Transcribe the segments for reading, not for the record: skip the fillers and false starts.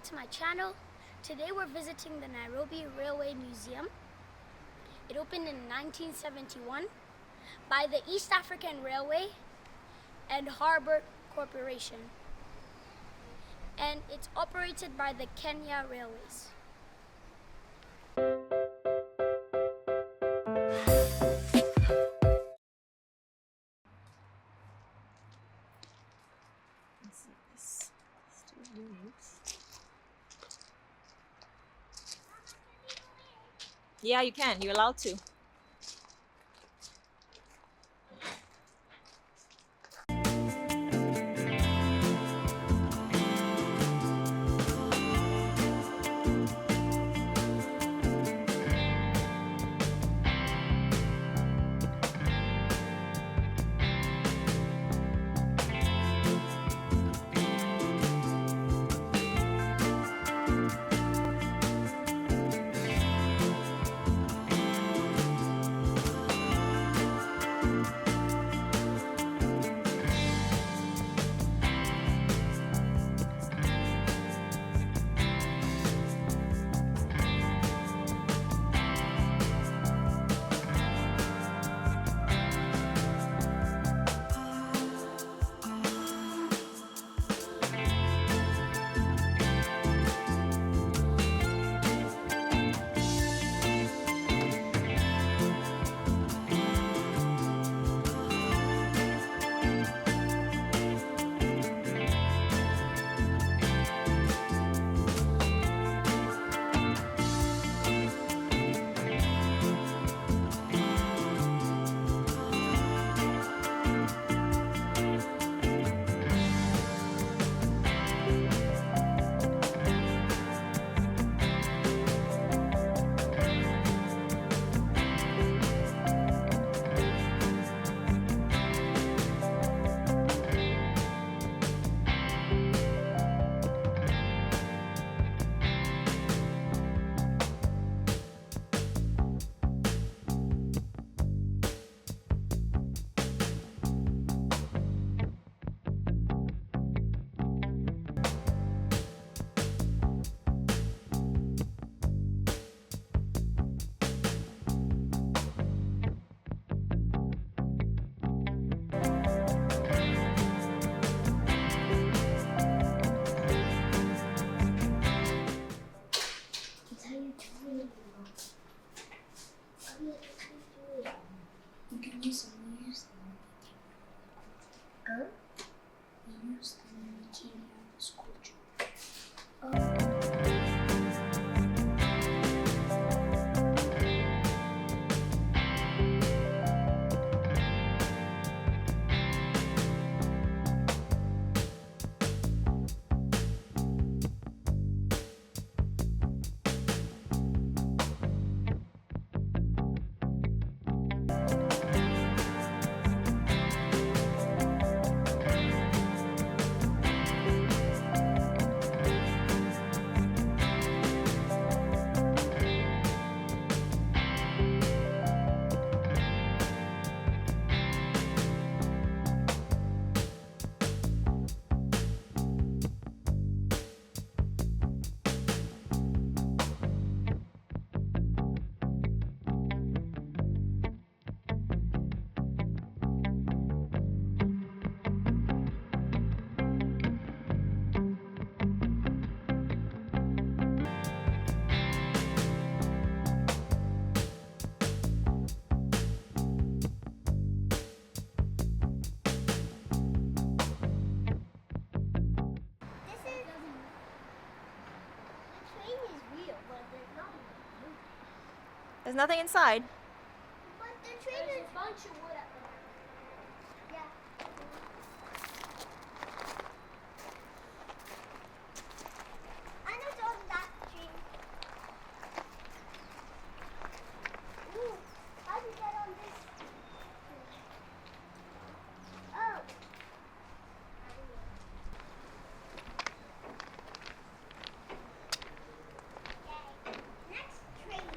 to my channel. Today we're visiting the Nairobi Railway Museum. It opened in 1971 by the East African Railway and Harbours Corporation, and it's operated by the Kenya Railways. Yeah, you can. You're allowed to. You can use them. We use them. Huh? We use them when we came here on the school trip. There's nothing inside. But the train is a bunch of wood at the back. Yeah. I know it's on that train. Ooh, how do you get on this? Oh. Okay. Next train.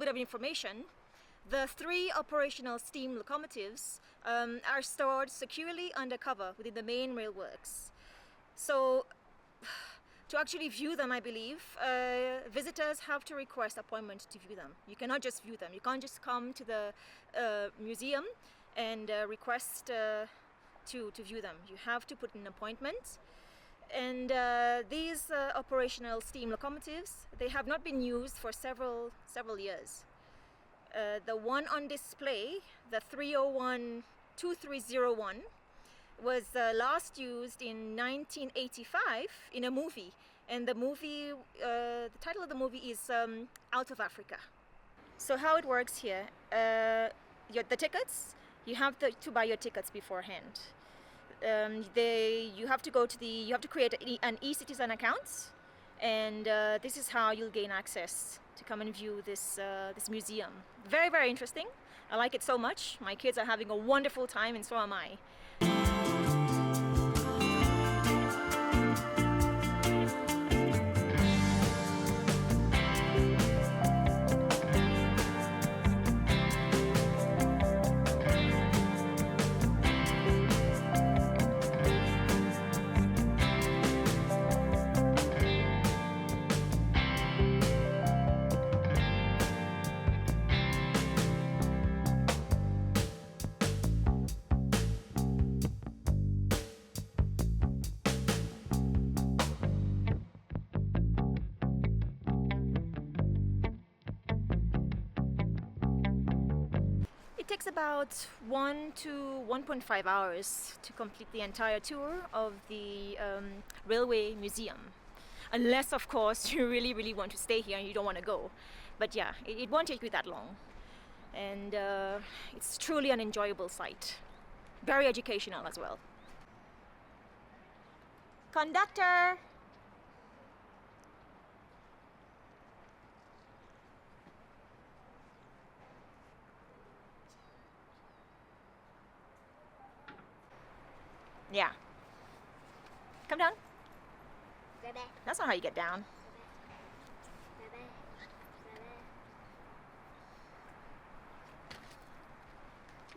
bit of information, the 3 operational steam locomotives are stored securely undercover within the main rail works. So to actually view them, I believe, visitors have to request appointment to view them. You cannot just view them. You can't just come to the museum and request to view them. You have to put an appointment. And these operational steam locomotives, they have not been used for several years. The one on display, the 301-2301, was last used in 1985 in a movie, and the movie, the title of the movie is Out of Africa. So how it works here, the tickets, you have to buy your tickets beforehand. You have to create an e-citizen account, and this is how you'll gain access to come and view this museum. Very, very interesting. I like it so much. My kids are having a wonderful time, and so am I. It takes about 1 to 1.5 hours to complete the entire tour of the railway museum. Unless, of course, you really, really want to stay here and you don't want to go. But yeah, it won't take you that long. And it's truly an enjoyable site. Very educational as well. Conductor! Yeah. Come down. Bye-bye. That's not how you get down. Bye-bye.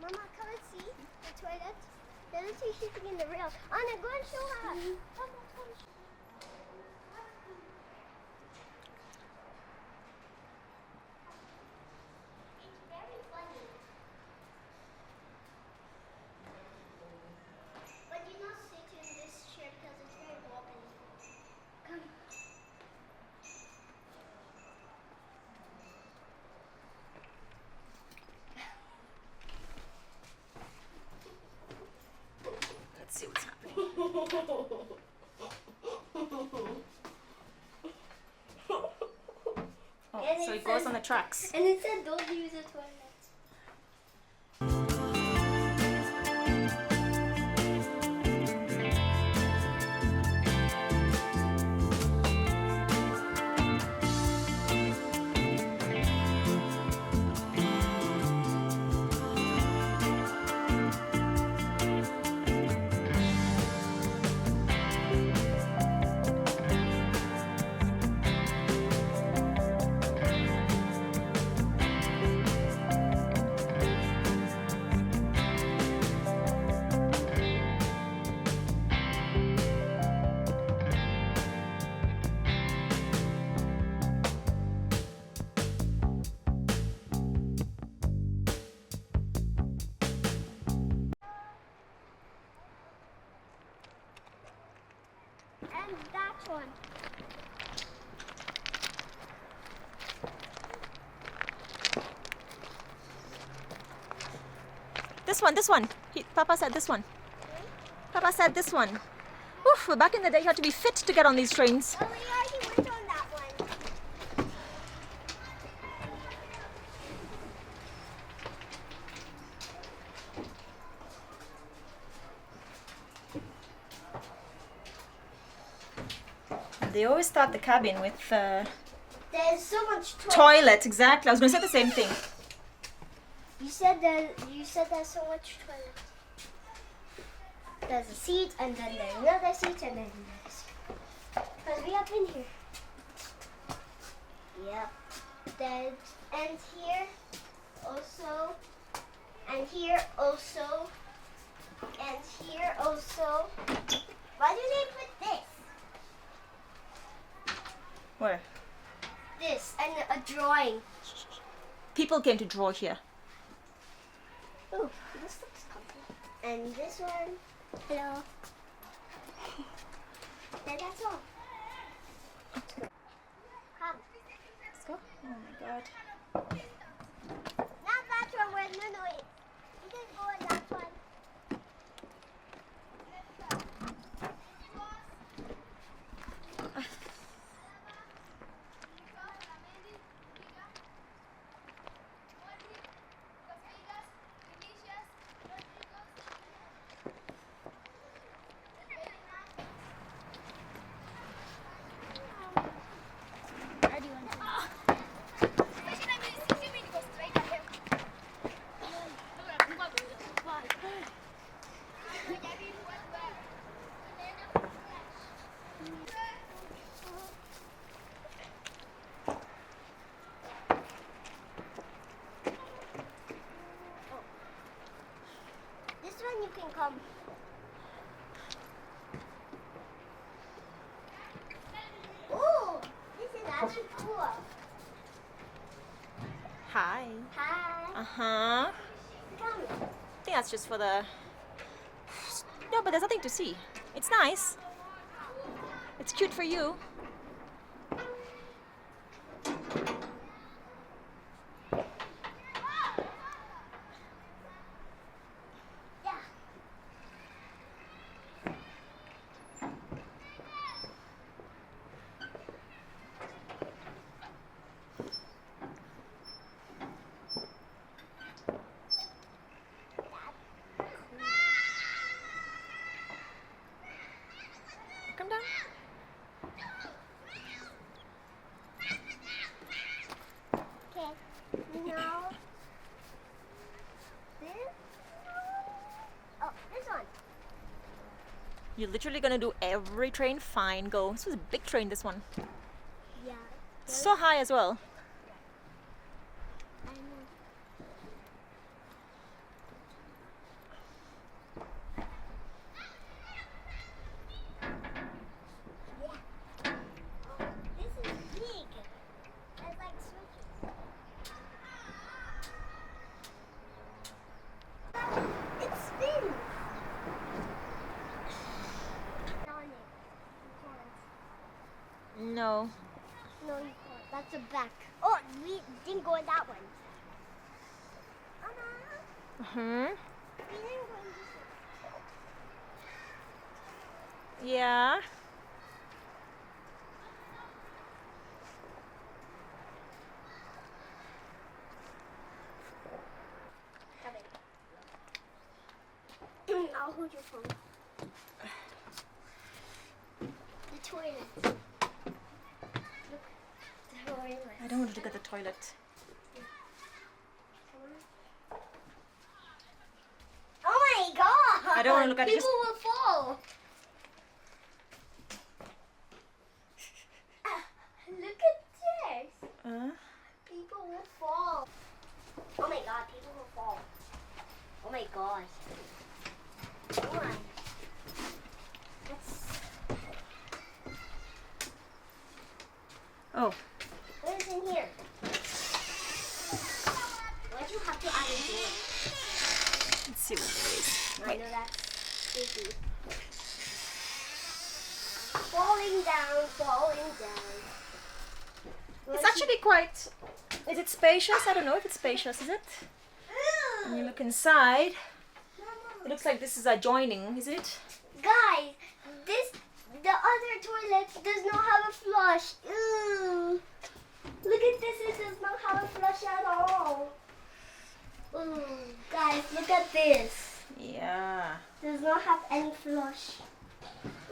Bye-bye. Mama, come and see the toilet. Let's see she's in the rail. Anna, go and show her. Come on, come on. It's very funny. But do not sit in this chair because it's very wobbly. Come. Let's see what's happening. Oh, And so it it goes says- on the tracks. And it said don't use the toilet. And that one. This one. Papa said this one. Papa said this one. Oof, well, back in the day you had to be fit to get on these trains. Oh, we already went on that one. They always start the cabin with There's so much toilet, exactly. I was going to say the same thing. You said there's so much toilet. There's a seat, and then there's another seat, and then another seat. Because we have been here. Yep. There's And here also. And here also. And here also. Why do they put this? Where? This and a drawing. People came to draw here. Oh, this looks comfy. And this one. Hello. And that's all. Come. Let's go. Oh my god. Not that one. Where no. You can go on that one. Where do you want to go? This one you can come. Ooh, this is actually cool. Hi. Hi. Uh-huh. Come. I think that's just for the... No, but there's nothing to see. It's nice. It's cute for you. Yeah. Come down. Okay. No. This? Oh, this one. You're literally gonna do every train? Fine, go. This was a big train, this one. Yeah. So high as well. I know. Yeah. Oh, this is big. It's like switches. It spins. On it. You can't. No. No, you can't. That's the back. Oh, we didn't go in that one. Uh-huh. We didn't go in this one. Yeah. Come in. I'll hold your phone. The toilet. Look. The toilet. I don't want to look at the toilet. Oh my god! I don't wanna look at it, People will fall. Look at this. People will fall. Oh my god, people will fall. Oh my gosh. Come on. That's... Oh, What is in here? Why'd you have to add a door? let's see what it is. I Wait. know that's creepy. Falling down, falling down. It's actually quite... Is it spacious? I don't know if it's spacious, is it? When you look inside, it looks like this is adjoining, is it? Guys, the other toilet does not have a flush. Ooh. Look at this, it does not have a flush at all. Ooh, guys, look at this. Yeah. Does not have any flush.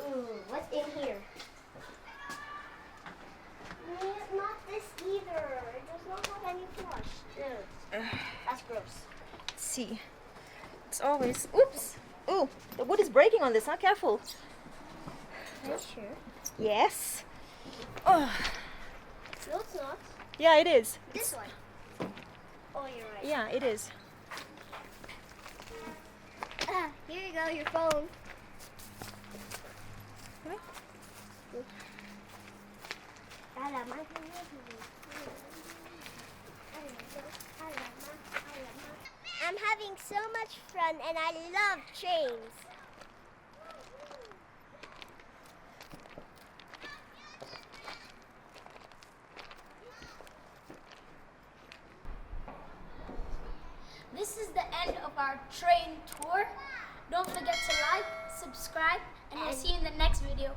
Ooh, what's in here? Not this either. It does not have any flush. Ew. That's gross. Let's see. It's always... Oops! Ooh, the wood is breaking on this, huh? Careful. Are you sure? Yes. Oh, No, it's not. yeah, it is. This one. Oh, you're right. Yeah, it is. Here you go, your phone. I'm having so much fun and I love trains. This is the end of our train tour. Don't forget to like, subscribe, and we'll see you in the next video.